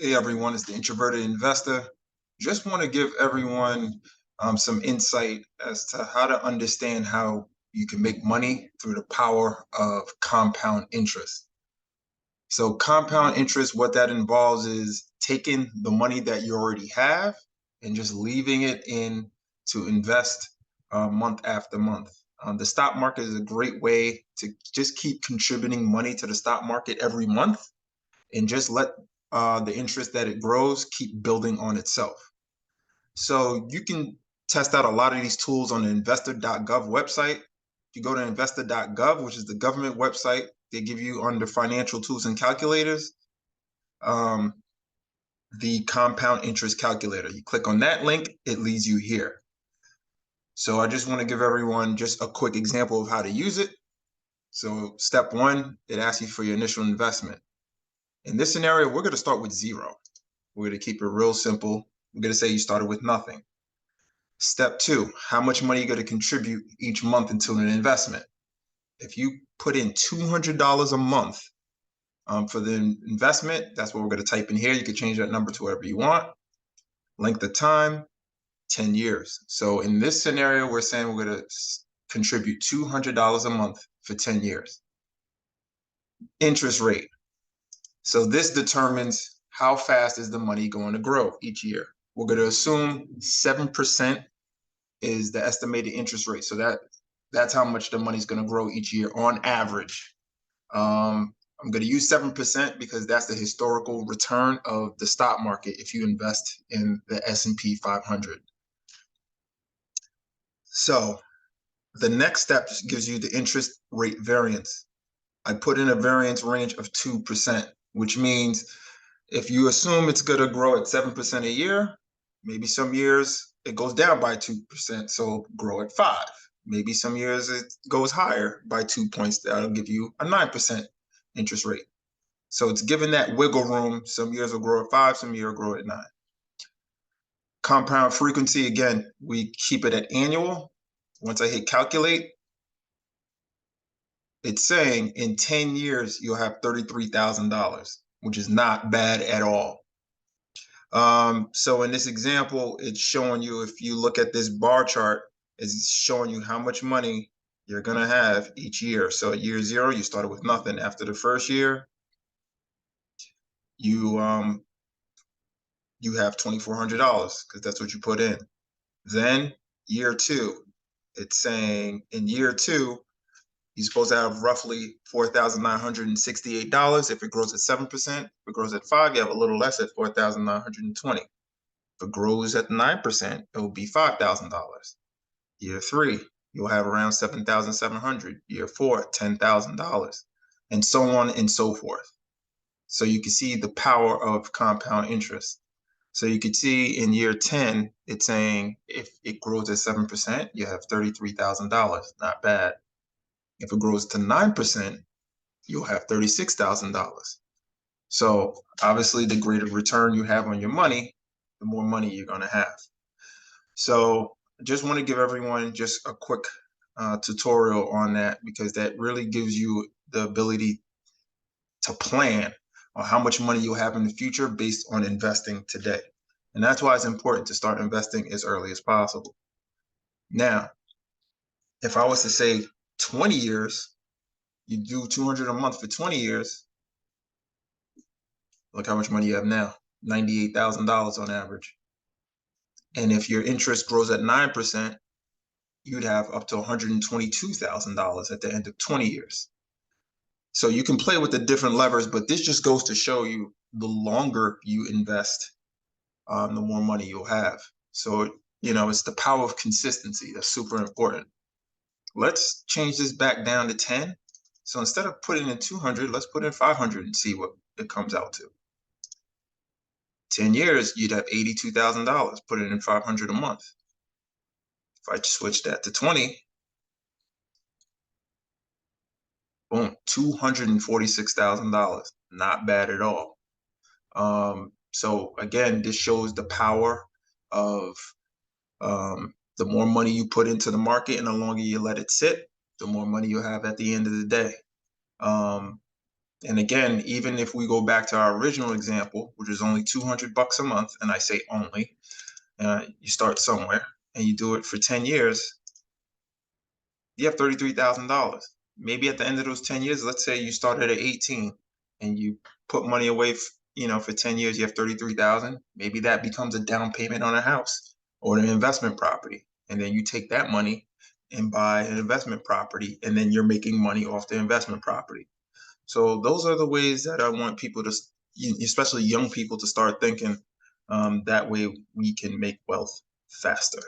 Hey everyone, it's the Introverted Investor. Just want to give everyone some insight as to how to understand how you can make money through the power of compound interest. So compound interest, what that involves is taking the money that you already have and just leaving it in to invest month after month. The stock market is a great way to just keep contributing money to the stock market every month and just let the interest that it grows keep building on itself. So you can test out a lot of these tools on the investor.gov website. If you go to investor.gov, which is the government website, they give you under financial tools and calculators, the compound interest calculator. You click on that link, it leads you here. So I just want to give everyone just a quick example of how to use it. So step one, it asks you for your initial investment. In this scenario, we're going to start with zero. We're going to keep it real simple. We're going to say you started with nothing. Step two, how much money are you going to contribute each month into an investment? If you put in $200 a month for the investment, that's what we're going to type in here. You can change that number to whatever you want. Length of time, 10 years. So in this scenario, we're saying we're going to contribute $200 a month for 10 years. Interest rate. So this determines how fast is the money going to grow each year. We're going to assume 7% is the estimated interest rate. So that's how much the money is going to grow each year on average. I'm going to use 7% because that's the historical return of the stock market if you invest in the S&P 500. So the next step gives you the interest rate variance. I put in a variance range of 2%, which means if you assume it's going to grow at 7% a year, maybe some years it goes down by 2%, so grow at 5%. Maybe some years it goes higher by 2 points. That'll give you a 9% interest rate. So it's given that wiggle room. Some years will grow at 5, some years will grow at 9. Compound frequency, again, we keep it at annual. Once I hit calculate, it's saying in 10 years, you'll have $33,000, which is not bad at all. So in this example, it's showing you, if you look at this bar chart, it's showing you how much money you're going to have each year. So at year 0, you started with nothing. After the first year, you have $2,400 because that's what you put in. Then year 2, it's saying in year 2, you're supposed to have roughly $4,968 if it grows at 7%. If it grows at 5, you have a little less at $4,920. If it grows at 9%, it will be $5,000. Year 3, you'll have around $7,700. Year 4, $10,000, and so on and so forth. So you can see the power of compound interest. So you could see in year 10, it's saying if it grows at 7%, you have $33,000. Not bad. If it grows to 9%, you'll have $36,000. So obviously, the greater return you have on your money, the more money you're going to have. So I just want to give everyone just a quick tutorial on that, because that really gives you the ability to plan on how much money you'll have in the future based on investing today. And that's why it's important to start investing as early as possible. Now, if I was to say 20 years, you do 200 a month for 20 years, look how much money you have now, $98,000 on average. And if your interest grows at 9%, you'd have up to $122,000 at the end of 20 years. So you can play with the different levers, but this just goes to show you the longer you invest, the more money you'll have. So, it's the power of consistency that's super important. Let's change this back down to 10. So instead of putting in 200, let's put in 500 and see what it comes out to. 10 years, you'd have $82,000. Put it in 500 a month. If I switch that to 20, boom, $246,000. Not bad at all. So again, this shows the power of the more money you put into the market and the longer you let it sit, the more money you'll have at the end of the day. And again, even if we go back to our original example, which is only $200 a month, and I say only, you start somewhere and you do it for 10 years, you have $33,000. Maybe at the end of those 10 years, let's say you started at 18 and you put money away, for 10 years, you have 33,000. Maybe that becomes a down payment on a house or an investment property. And then you take that money and buy an investment property, and then you're making money off the investment property. So those are the ways that I want people to, especially young people, to start thinking. That way we can make wealth faster.